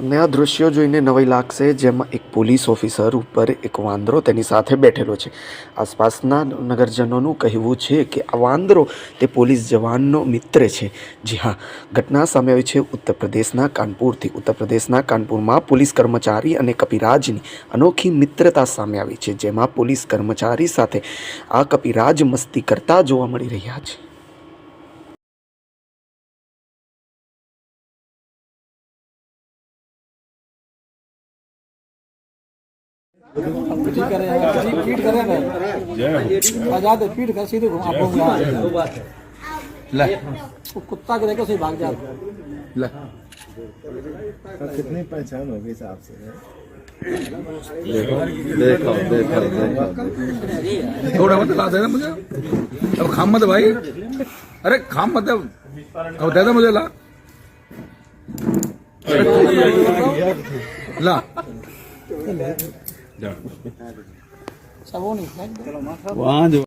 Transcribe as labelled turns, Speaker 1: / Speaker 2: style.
Speaker 1: તમને આ દૃશ્યો જોઈને નવાઈ લાગશે, જેમાં એક પોલીસ ઓફિસર ઉપર એક વાંદરો તેની સાથે બેઠેલો છે। આસપાસના નગરજનોનું કહેવું છે કે આ વાંદરો તે પોલીસ જવાનનો મિત્ર છે। જી હા, ઘટના સામે આવી છે ઉત્તર પ્રદેશના કાનપુરથી। ઉત્તર પ્રદેશના કાનપુરમાં પોલીસ કર્મચારી અને કપિરાજની અનોખી મિત્રતા સામે આવી છે, જેમાં પોલીસ કર્મચારી સાથે આ કપિરાજ મસ્તી કરતા જોવા મળી રહ્યા છે।
Speaker 2: ठीक करे फीड करे ना आजाद फीड कर सीधे घुमा ले वो कुत्ता के देखो सही भाग जा ले
Speaker 3: कितनी पहचान होगी हिसाब से
Speaker 4: देखो देखो देखो
Speaker 2: थोड़ा मत ला देना मुझे अब खाम मत भाई अरे खाम मत अब दे दे मुझे ला ला सब वो नहीं
Speaker 4: वहाँ जो